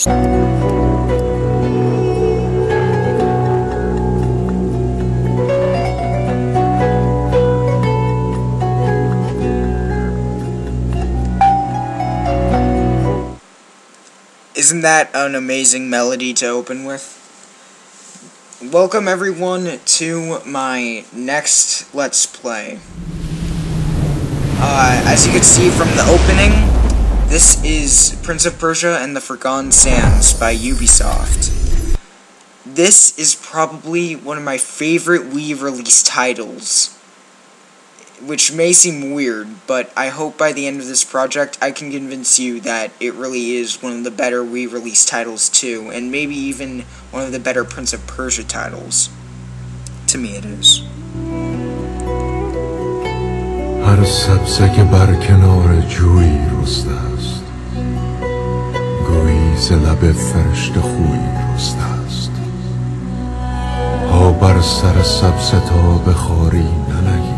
Isn't that an amazing melody to open with? Welcome everyone to my next Let's Play. As you can see from the opening, this is Prince of Persia and the Forgotten Sands by Ubisoft. This is probably one of my favorite Wii release titles, which may seem weird, but I hope by the end of this project I can convince you that it really is one of the better Wii release titles too, and maybe even one of the better Prince of Persia titles. To me it is. هر سبزه که بر کنار جویی رسته است گویی ز لب فرشته خویی رسته است ها بر سر سبزه تا بخاری ننهی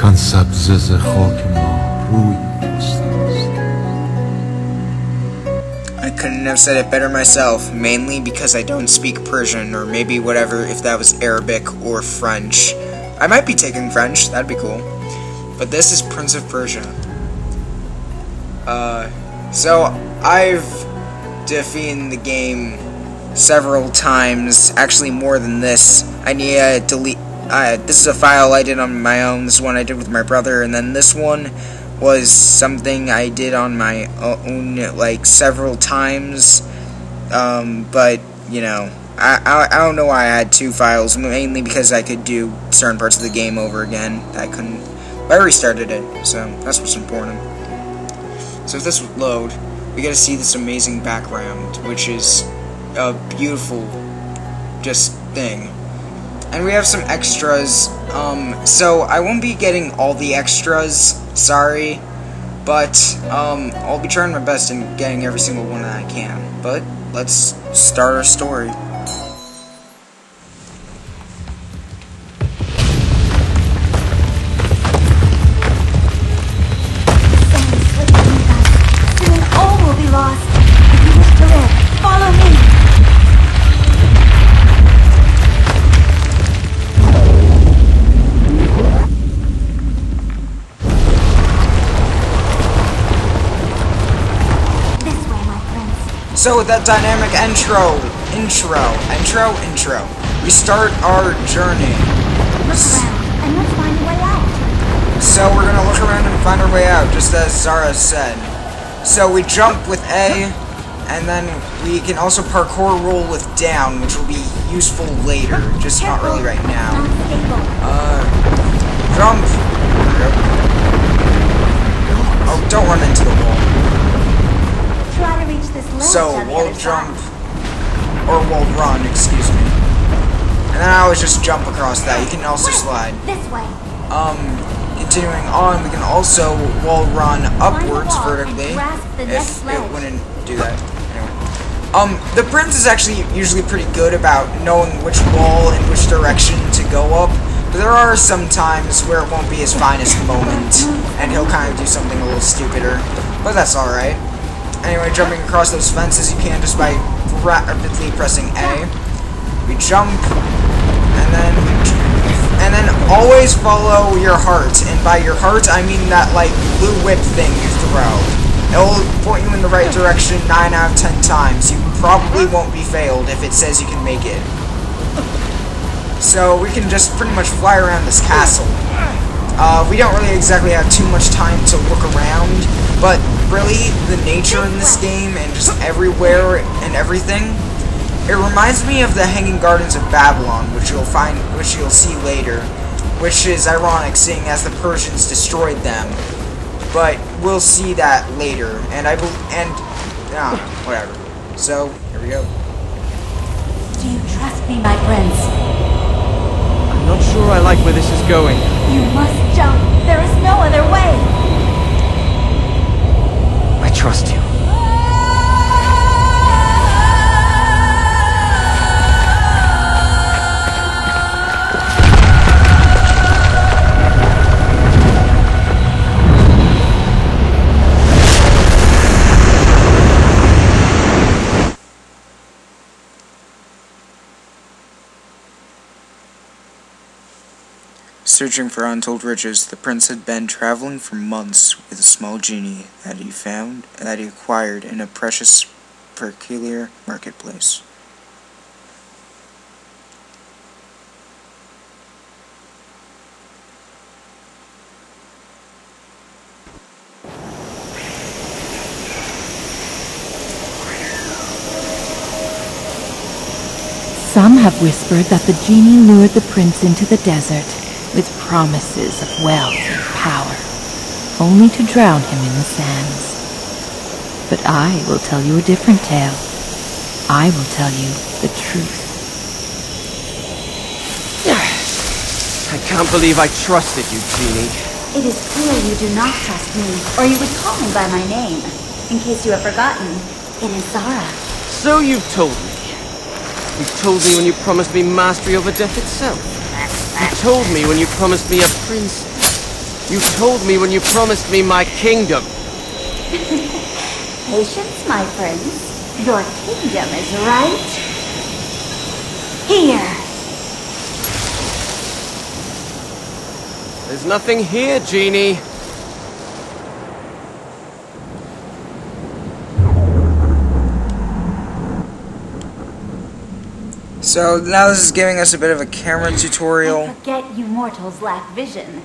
کان سبزه ز خاک ما رویی رسته است. I couldn't have said it better myself, mainly because I don't speak Persian, or maybe whatever if that was Arabic or French. I might be taking French, that'd be cool. But this is Prince of Persia. So I've defeated the game several times, actually more than this. I need to delete, this is a file I did on my own, this is one I did with my brother, and then this one was something I did on my own, like, several times, but, you know, I don't know why I had two files, mainly because I could do certain parts of the game over again. I couldn't, but I restarted it, so that's what's important. So if this would load, we get to see this amazing background, which is a beautiful, just thing. And we have some extras, so I won't be getting all the extras, sorry, but, I'll be trying my best in getting every single one that I can. But, let's start our story. So with that dynamic intro, we start our journey. Look around, and let's find a way out. So we're gonna look around and find our way out, just as Zara said. So we jump with A, and then we can also parkour roll with down, which will be useful later, just not really right now. Jump. Oh, don't run into the wall. Try to reach this ledge. So, we'll jump, or we'll run, excuse me. And then I always just jump across that. You can also slide. This way. Continuing on, we can also wall run upwards vertically, if it wouldn't do that. Anyway. The Prince is actually usually pretty good about knowing which wall and which direction to go up, but there are some times where it won't be his finest moment, and he'll kind of do something a little stupider, but that's alright. Anyway, jumping across those fences you can just by rapidly pressing A. We jump, and then always follow your heart, and by your heart I mean that, like, blue whip thing you throw. It'll point you in the right direction 9 out of 10 times. You probably won't be failed if it says you can make it. So we can just pretty much fly around this castle. We don't really exactly have too much time to look around, but really, the nature in this game, and just everywhere and everything, it reminds me of the Hanging Gardens of Babylon, which you'll see later, which is ironic, seeing as the Persians destroyed them. But we'll see that later, and whatever. So here we go. Do you trust me, my prince? I'm not sure I like where this is going. You must jump. There is no other way. I trust you. Searching for untold riches, the prince had been traveling for months with a small genie that he acquired in a precious peculiar marketplace. Some have whispered that the genie lured the prince into the desert with promises of wealth and power, only to drown him in the sands. But I will tell you a different tale. I will tell you the truth. I can't believe I trusted you, Genie. It is clear you do not trust me, or you would call me by my name. In case you have forgotten, it is Zara. So you've told me. You told me when you promised me mastery over death itself. You told me when you promised me a princess. You told me when you promised me my kingdom. Patience, my prince. Your kingdom is right here. There's nothing here, Genie. So now this is giving us a bit of a camera tutorial. I forget you mortals lack vision.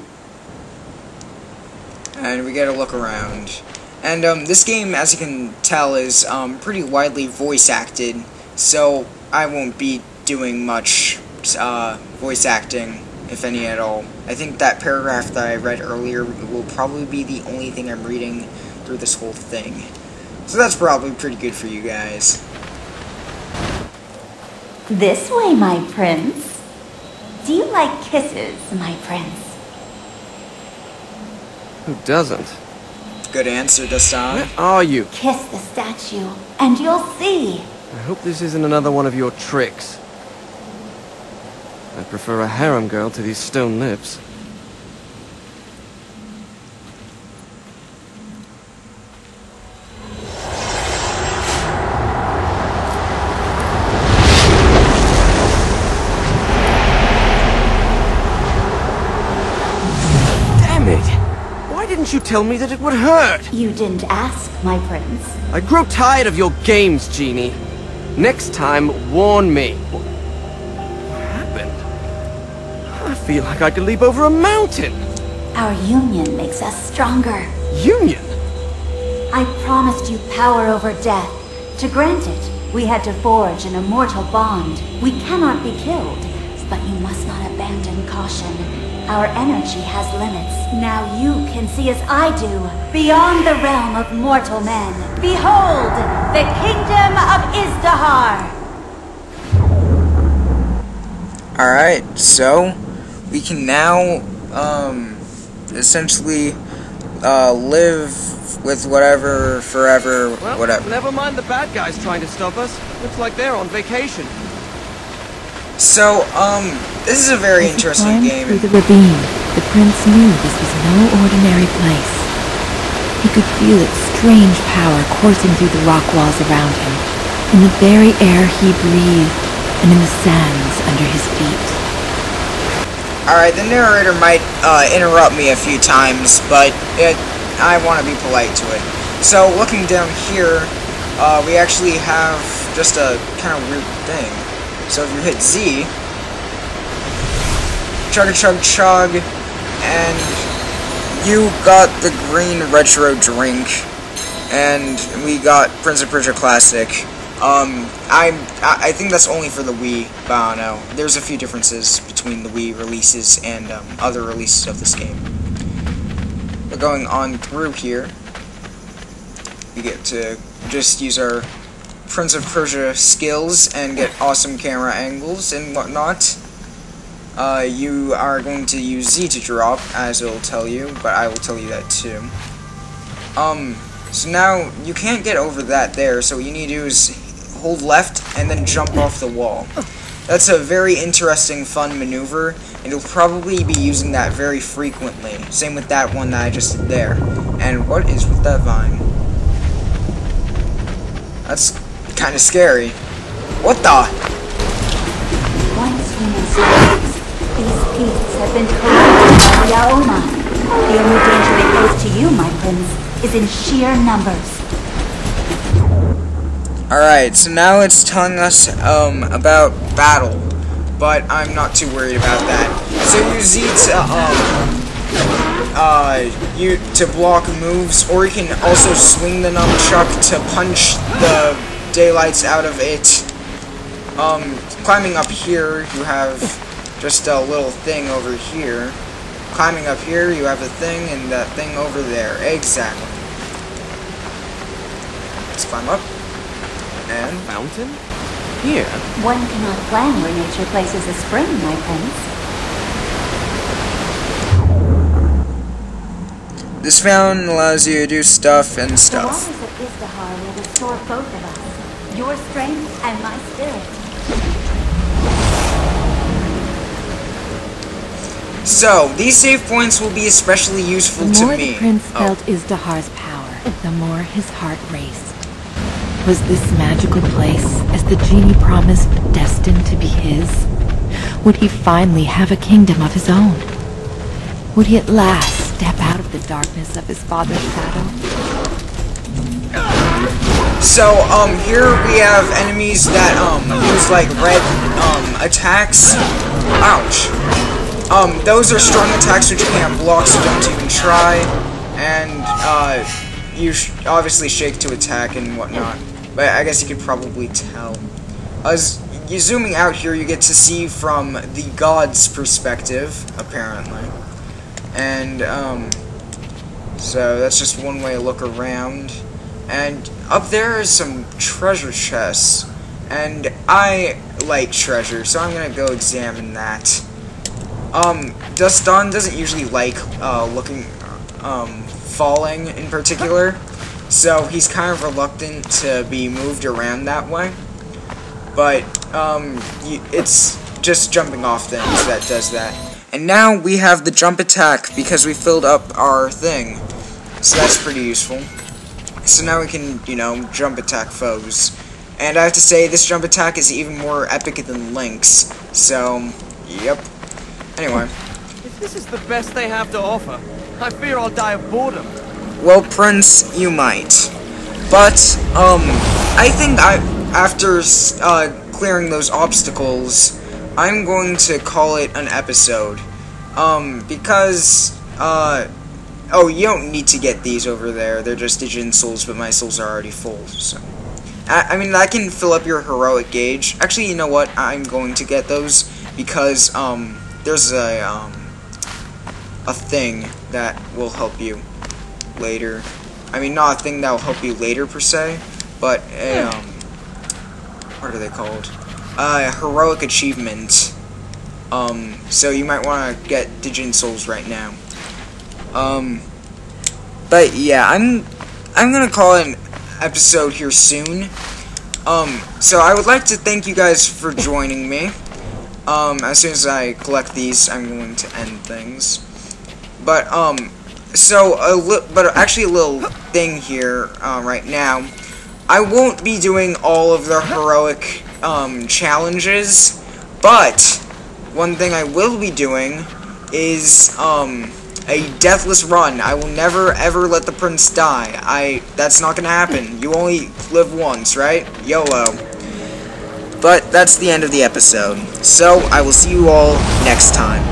And we get a look around. And this game, as you can tell, is pretty widely voice acted, so I won't be doing much voice acting, if any at all. I think that paragraph that I read earlier will probably be the only thing I'm reading through this whole thing. So that's probably pretty good for you guys. This way, my prince. Do you like kisses, my prince? Who doesn't? Good answer, Dastan. Where are you? Kiss the statue, and you'll see. I hope this isn't another one of your tricks. I prefer a harem girl to these stone lips. Damn it! Why didn't you tell me that it would hurt? You didn't ask, my prince. I grow tired of your games, Genie. Next time, warn me. What happened? I feel like I could leap over a mountain. Our union makes us stronger. Union? I promised you power over death. To grant it, we had to forge an immortal bond. We cannot be killed, but you must not abandon caution. Our energy has limits. Now you can see as I do, beyond the realm of mortal men. Behold, the kingdom of Izdihar! Alright, so we can now essentially live with whatever, forever, Well, whatever. never mind the bad guys trying to stop us. Looks like they're on vacation. So, this is a very As he interesting climbed game. through the ravine, the prince knew this was no ordinary place. He could feel its strange power coursing through the rock walls around him, in the very air he breathed, and in the sands under his feet. Alright, the narrator might interrupt me a few times, but I want to be polite to it. So, looking down here, we actually have just a kind of weird thing. So if you hit Z, chug chug chug, and you got the green retro drink, and we got Prince of Persia Classic. I think that's only for the Wii, but I don't know. There's a few differences between the Wii releases and other releases of this game. We're going on through here. We get to just use our Prince of Persia skills and get awesome camera angles and whatnot. You are going to use Z to drop, as it'll tell you, but I will tell you that too. So now you can't get over that there, so what you need to do is hold left and then jump off the wall. That's a very interesting, fun maneuver, and you'll probably be using that very frequently. Same with that one that I just did there. And what is with that vine? That's kind of scary. What the? Once human slaves, these beasts have been corrupted by the Aona. The only danger they pose to you, my prince, is in sheer numbers. Alright, so now it's telling us about battle, but I'm not too worried about that. So use Z to block moves, or you can also swing the nunchuck to punch the daylights out of it. Climbing up here, you have just a little thing over here. Climbing up here, you have a thing, and that thing over there. Exactly. Let's climb up. And Fountain? Here? One cannot plan where nature places a spring, my prince. this fountain allows you to do stuff and The stuff. waters of Izdihar will restore both of us. Your strength and my spirit. So, these save points will be especially useful The to more me. the prince felt Izdihar's power, the more his heart raced. Was this magical place, as the genie promised, destined to be his? Would he finally have a kingdom of his own? Would he at last step out of the darkness of his father's shadow? So, here we have enemies that, use, like, red, attacks. Ouch. Those are strong attacks which you can't block, so don't even try. And, you obviously shake to attack and whatnot. But I guess you could probably tell. As you zooming out here, you get to see from the god's perspective, apparently. And, so that's just one way to look around. And up there is some treasure chests. And I like treasure, so I'm gonna go examine that. Dust Dawn doesn't usually like, falling in particular. So he's kind of reluctant to be moved around that way. But, it's just jumping off things that does that. And now we have the jump attack because we filled up our thing. So that's pretty useful. So now we can, you know, jump attack foes. And I have to say, this jump attack is even more epic than Link's. So, yep. Anyway. If this is the best they have to offer, I fear I'll die of boredom. Well, Prince, you might. But, I think after clearing those obstacles, I'm going to call it an episode. Because, oh, you don't need to get these over there. They're just Digin souls, but my souls are already full, so. I mean, that can fill up your heroic gauge. Actually, you know what? I'm going to get those because, there's a thing that will help you later. I mean, not a thing that will help you later, per se, but a, what are they called? Heroic achievement. So you might want to get Digin souls right now. But yeah, I'm gonna call it an episode here soon. So I would like to thank you guys for joining me. As soon as I collect these, I'm going to end things. But, but actually a little thing here, right now. I won't be doing all of the heroic, challenges, but one thing I will be doing is, a deathless run. I will never ever let the prince die. That's not gonna happen. You only live once, right? YOLO. But that's the end of the episode. So, I will see you all next time.